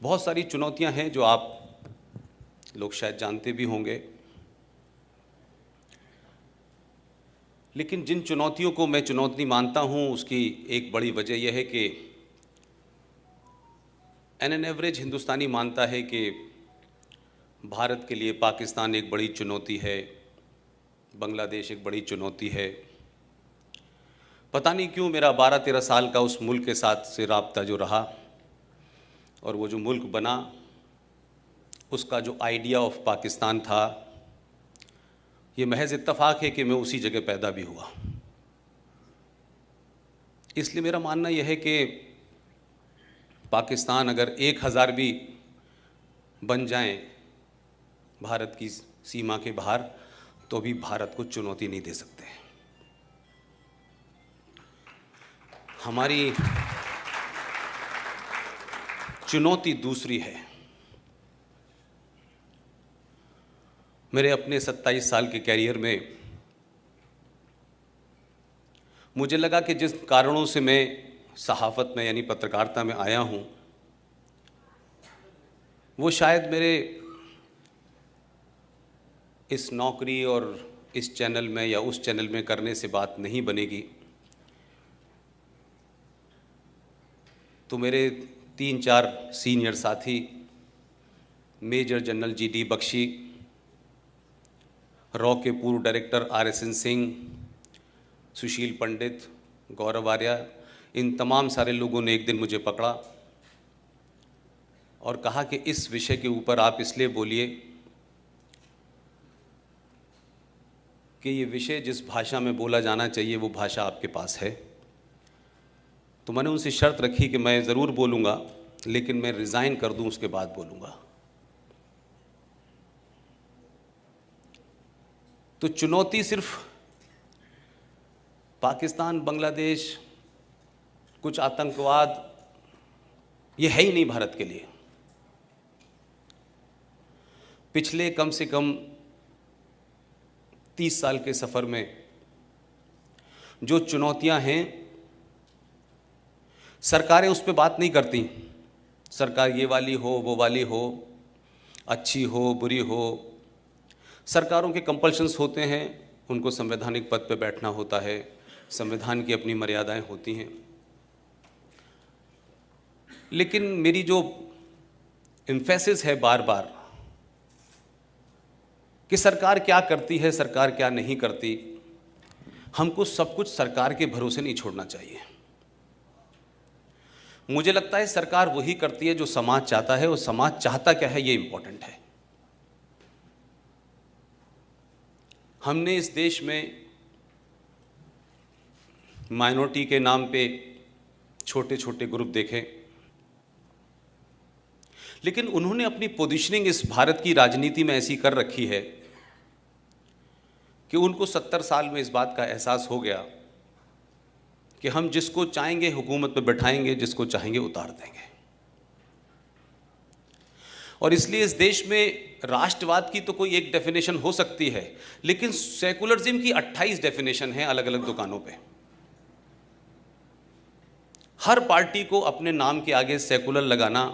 बहुत सारी चुनौतियां हैं जो आप लोग शायद जानते भी होंगे, लेकिन जिन चुनौतियों को मैं चुनौती मानता हूं उसकी एक बड़ी वजह यह है कि एन एवरेज हिंदुस्तानी मानता है कि भारत के लिए पाकिस्तान एक बड़ी चुनौती है, बांग्लादेश एक बड़ी चुनौती है। पता नहीं क्यों मेरा 12-13 साल का उस मुल्क के साथ से राब्ता जो रहा और वो जो मुल्क बना, उसका जो आइडिया ऑफ पाकिस्तान था, ये महज इत्तफाक है कि मैं उसी जगह पैदा भी हुआ। इसलिए मेरा मानना यह है कि पाकिस्तान अगर 1000 भी बन जाएं भारत की सीमा के बाहर, तो भी भारत को चुनौती नहीं दे सकते। हमारी चुनौती दूसरी है। मेरे अपने 27 साल के कैरियर में मुझे लगा कि जिस कारणों से मैं सहाफ़त में यानी पत्रकारिता में आया हूँ, वो शायद मेरे इस नौकरी और इस चैनल में या उस चैनल में करने से बात नहीं बनेगी। तो मेरे 3-4 सीनियर साथी, मेजर जनरल GD बख्शी, रॉ के पूर्व डायरेक्टर RSN सिंह, सुशील पंडित, गौरव आर्या, इन तमाम सारे लोगों ने एक दिन मुझे पकड़ा और कहा कि इस विषय के ऊपर आप इसलिए बोलिए कि ये विषय जिस भाषा में बोला जाना चाहिए वो भाषा आपके पास है। तो मैंने उनसे शर्त रखी कि मैं ज़रूर बोलूँगा, लेकिन मैं रिज़ाइन कर दूँ उसके बाद बोलूँगा। तो चुनौती सिर्फ पाकिस्तान, बांग्लादेश, कुछ आतंकवाद, ये है ही नहीं भारत के लिए। पिछले कम से कम 30 साल के सफ़र में जो चुनौतियां हैं, सरकारें उस पर बात नहीं करती। सरकार ये वाली हो, वो वाली हो, अच्छी हो, बुरी हो, सरकारों के कंपल्शंस होते हैं, उनको संवैधानिक पद पे बैठना होता है, संविधान की अपनी मर्यादाएं होती हैं। लेकिन मेरी जो एम्फेसिस है बार बार कि सरकार क्या करती है, सरकार क्या नहीं करती, हमको सब कुछ सरकार के भरोसे नहीं छोड़ना चाहिए। मुझे लगता है सरकार वही करती है जो समाज चाहता है, और समाज चाहता क्या है ये इंपॉर्टेंट है। हमने इस देश में माइनॉरिटी के नाम पे छोटे छोटे ग्रुप देखे, लेकिन उन्होंने अपनी पोजीशनिंग इस भारत की राजनीति में ऐसी कर रखी है कि उनको 70 साल में इस बात का एहसास हो गया कि हम जिसको चाहेंगे हुकूमत में बैठाएंगे, जिसको चाहेंगे उतार देंगे। और इसलिए इस देश में राष्ट्रवाद की तो कोई एक डेफिनेशन हो सकती है, लेकिन सेकुलरिज्म की 28 डेफिनेशन है अलग अलग दुकानों पे। हर पार्टी को अपने नाम के आगे सेकुलर लगाना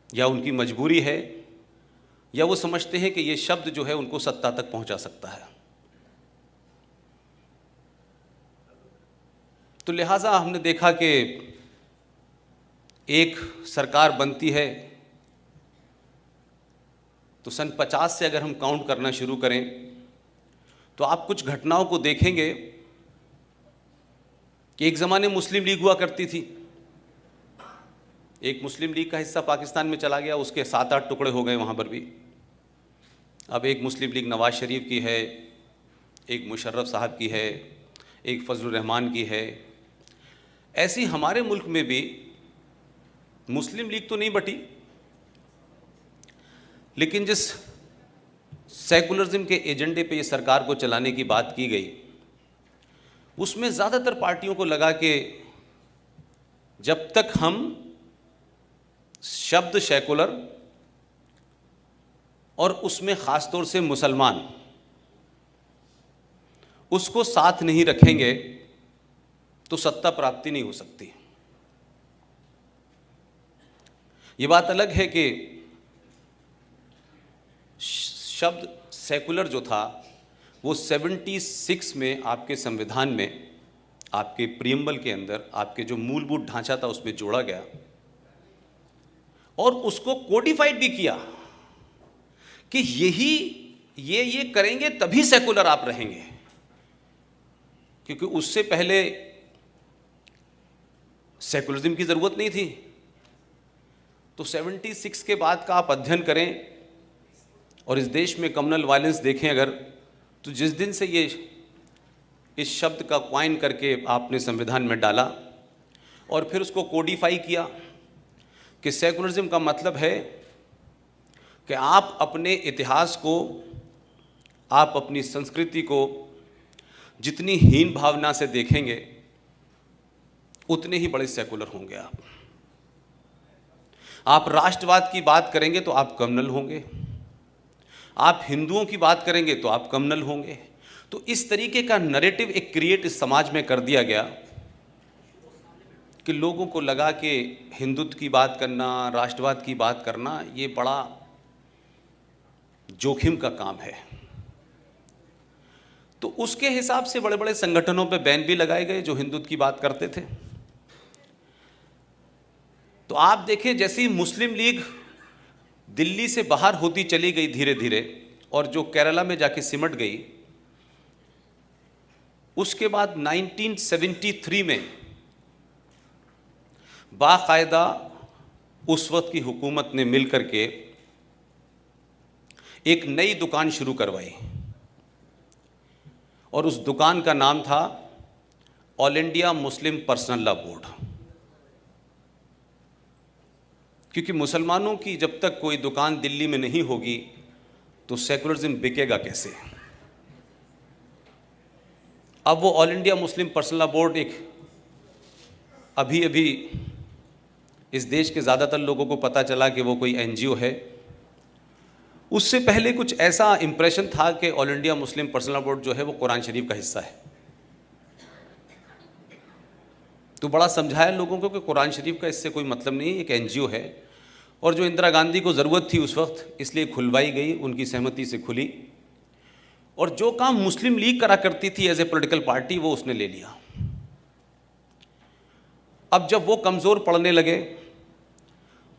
या उनकी मजबूरी है, या वो समझते हैं कि ये शब्द जो है उनको सत्ता तक पहुंचा सकता है। तो लिहाजा हमने देखा कि एक सरकार बनती है तो सन 50 से अगर हम काउंट करना शुरू करें तो आप कुछ घटनाओं को देखेंगे कि एक ज़माने मुस्लिम लीग हुआ करती थी। एक मुस्लिम लीग का हिस्सा पाकिस्तान में चला गया, उसके 7-8 टुकड़े हो गए वहाँ पर भी। अब एक मुस्लिम लीग नवाज शरीफ की है, एक मुशर्रफ साहब की है, एक फजलुर रहमान की है। ऐसी हमारे मुल्क में भी मुस्लिम लीग तो नहीं बटी, लेकिन जिस सेकुलरिज्म के एजेंडे पे ये सरकार को चलाने की बात की गई, उसमें ज़्यादातर पार्टियों को लगा कि जब तक हम शब्द सेकुलर और उसमें ख़ास तौर से मुसलमान उसको साथ नहीं रखेंगे तो सत्ता प्राप्ति नहीं हो सकती। ये बात अलग है कि शब्द सेकुलर जो था वो 76 में आपके संविधान में, आपके प्रियम्बल के अंदर, आपके जो मूलभूत ढांचा था उसमें जोड़ा गया और उसको कोडिफाइड भी किया कि ये करेंगे तभी सेकुलर आप रहेंगे, क्योंकि उससे पहले सेकुलरिज्म की जरूरत नहीं थी। तो 76 के बाद का आप अध्ययन करें और इस देश में कम्युनल वायलेंस देखें अगर, तो जिस दिन से ये इस शब्द का क्वाइन करके आपने संविधान में डाला और फिर उसको कोडिफाई किया कि सेकुलरिज्म का मतलब है कि आप अपने इतिहास को, आप अपनी संस्कृति को जितनी हीन भावना से देखेंगे उतने ही बड़े सेकुलर होंगे आप राष्ट्रवाद की बात करेंगे तो आप कम्युनल होंगे, आप हिंदुओं की बात करेंगे तो आप कम्युनल होंगे। तो इस तरीके का नैरेटिव एक क्रिएट इस समाज में कर दिया गया कि लोगों को लगा कि हिंदुत्व की बात करना, राष्ट्रवाद की बात करना ये बड़ा जोखिम का काम है। तो उसके हिसाब से बड़े बड़े संगठनों पे बैन भी लगाए गए जो हिंदुत्व की बात करते थे। तो आप देखें जैसे ही मुस्लिम लीग दिल्ली से बाहर होती चली गई धीरे धीरे और जो केरला में जाके सिमट गई, उसके बाद 1973 में बाकायदा उस वक्त की हुकूमत ने मिलकर के एक नई दुकान शुरू करवाई और उस दुकान का नाम था all India Muslim personal law board. क्योंकि मुसलमानों की जब तक कोई दुकान दिल्ली में नहीं होगी तो सेकुलरिज्म बिकेगा कैसे। अब वो all India Muslim personal law board एक अभी अभी इस देश के ज़्यादातर लोगों को पता चला कि वो कोई एनजीओ है। उससे पहले कुछ ऐसा इंप्रेशन था कि all India Muslim personal law board जो है वो कुरान शरीफ का हिस्सा है। तो बड़ा समझाया लोगों को कि कुरान शरीफ का इससे कोई मतलब नहीं, एक एनजीओ है। और जो इंदिरा गांधी को ज़रूरत थी उस वक्त इसलिए खुलवाई गई, उनकी सहमति से खुली। और जो काम मुस्लिम लीग करा करती थी एज ए पॉलिटिकल पार्टी वो उसने ले लिया। अब जब वो कमज़ोर पड़ने लगे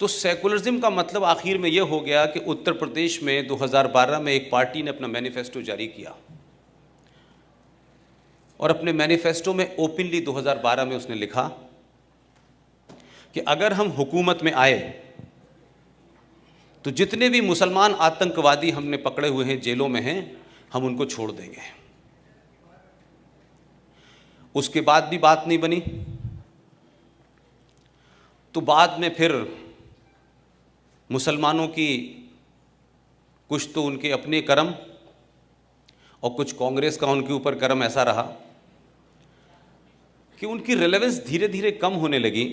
तो सेकुलरिज्म का मतलब आखिर में ये हो गया कि उत्तर प्रदेश में 2012 में एक पार्टी ने अपना मैनिफेस्टो जारी किया और अपने मैनिफेस्टो में ओपनली 2012 में उसने लिखा कि अगर हम हुकूमत में आए तो जितने भी मुसलमान आतंकवादी हमने पकड़े हुए हैं, जेलों में हैं, हम उनको छोड़ देंगे। उसके बाद भी बात नहीं बनी। तो बाद में फिर मुसलमानों की कुछ तो उनके अपने कर्म और कुछ कांग्रेस का उनके ऊपर कर्म ऐसा रहा कि उनकी रेलेवेंस धीरे धीरे कम होने लगी।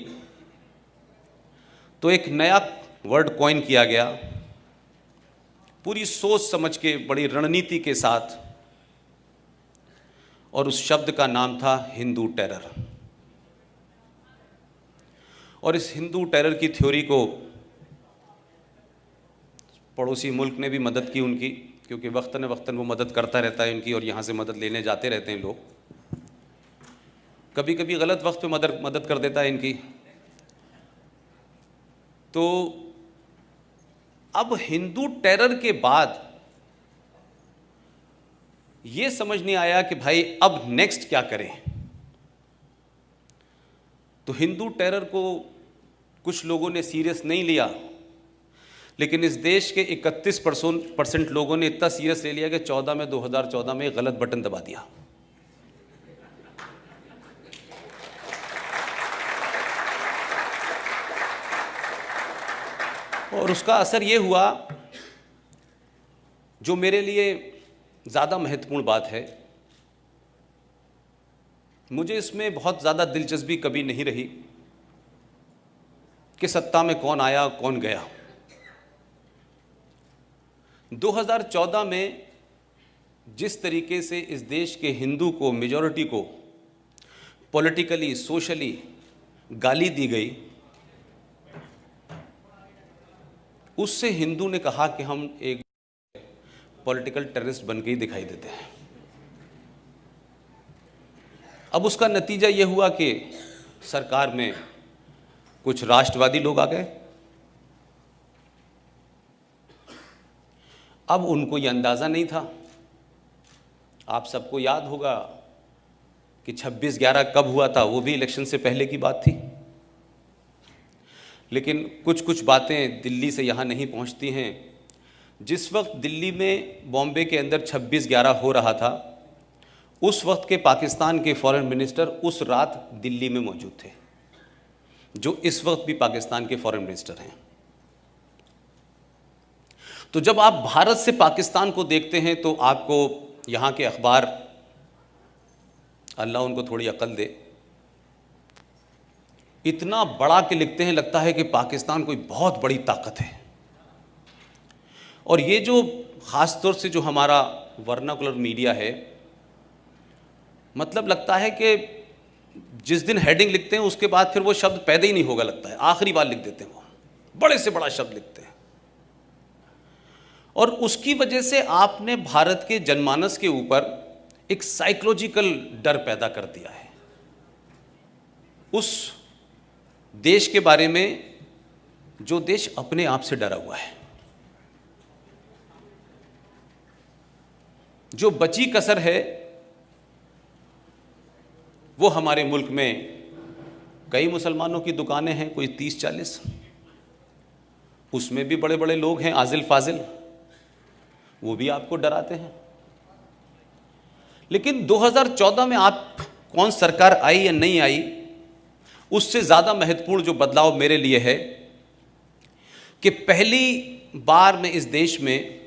तो एक नया वर्ड कॉइन किया गया, पूरी सोच समझ के, बड़ी रणनीति के साथ, और उस शब्द का नाम था हिंदू टेरर। और इस हिंदू टेरर की थ्योरी को पड़ोसी मुल्क ने भी मदद की उनकी, क्योंकि वक्तन वक्तन वो मदद करता रहता है इनकी और यहाँ से मदद लेने जाते रहते हैं लोग। कभी कभी गलत वक्त पे मदद कर देता है इनकी। तो अब हिंदू टेरर के बाद ये समझ नहीं आया कि भाई अब नेक्स्ट क्या करें। तो हिंदू टेरर को कुछ लोगों ने सीरियस नहीं लिया, लेकिन इस देश के 31% लोगों ने इतना सीरियस ले लिया कि 2014 में गलत बटन दबा दिया। और उसका असर ये हुआ, जो मेरे लिए ज़्यादा महत्वपूर्ण बात है, मुझे इसमें बहुत ज़्यादा दिलचस्पी कभी नहीं रही कि सत्ता में कौन आया कौन गया। 2014 में जिस तरीके से इस देश के हिंदू को, मेजॉरिटी को पॉलिटिकली, सोशली गाली दी गई, उससे हिंदू ने कहा कि हम एक पॉलिटिकल टेररिस्ट बन के ही दिखाई देते हैं। अब उसका नतीजा ये हुआ कि सरकार में कुछ राष्ट्रवादी लोग आ गए। अब उनको ये अंदाज़ा नहीं था, आप सबको याद होगा कि 26/11 कब हुआ था, वो भी इलेक्शन से पहले की बात थी। लेकिन कुछ कुछ बातें दिल्ली से यहाँ नहीं पहुँचती हैं। जिस वक्त दिल्ली में, बॉम्बे के अंदर 26/11 हो रहा था, उस वक्त के पाकिस्तान के फॉरेन मिनिस्टर उस रात दिल्ली में मौजूद थे, जो इस वक्त भी पाकिस्तान के फॉरेन मिनिस्टर हैं। तो जब आप भारत से पाकिस्तान को देखते हैं तो आपको यहाँ के अखबार, अल्लाह उनको थोड़ी अकल दे, इतना बड़ा के लिखते हैं, लगता है कि पाकिस्तान कोई बहुत बड़ी ताकत है। और ये जो ख़ास तौर से जो हमारा वर्नाकुलर मीडिया है, मतलब लगता है कि जिस दिन हेडिंग लिखते हैं उसके बाद फिर वो शब्द पैदा ही नहीं होगा, लगता है आखिरी बार लिख देते हैं, वो बड़े से बड़ा शब्द लिखते हैं। और उसकी वजह से आपने भारत के जनमानस के ऊपर एक साइकोलॉजिकल डर पैदा कर दिया है उस देश के बारे में, जो देश अपने आप से डरा हुआ है। जो बची कसर है वो हमारे मुल्क में कई मुसलमानों की दुकानें हैं, कोई 30-40, उसमें भी बड़े बड़े लोग हैं, आजिल फाजिल, वो भी आपको डराते हैं। लेकिन 2014 में आप कौन सरकार आई या नहीं आई, उससे ज़्यादा महत्वपूर्ण जो बदलाव मेरे लिए है कि पहली बार मैं इस देश में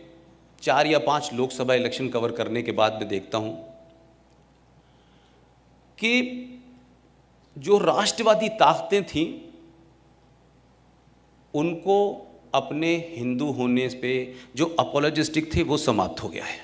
4 या 5 लोकसभा इलेक्शन कवर करने के बाद मैं देखता हूं कि जो राष्ट्रवादी ताकतें थीं, उनको अपने हिंदू होने पे जो अपोलोजिस्टिक थे वो समाप्त हो गया है।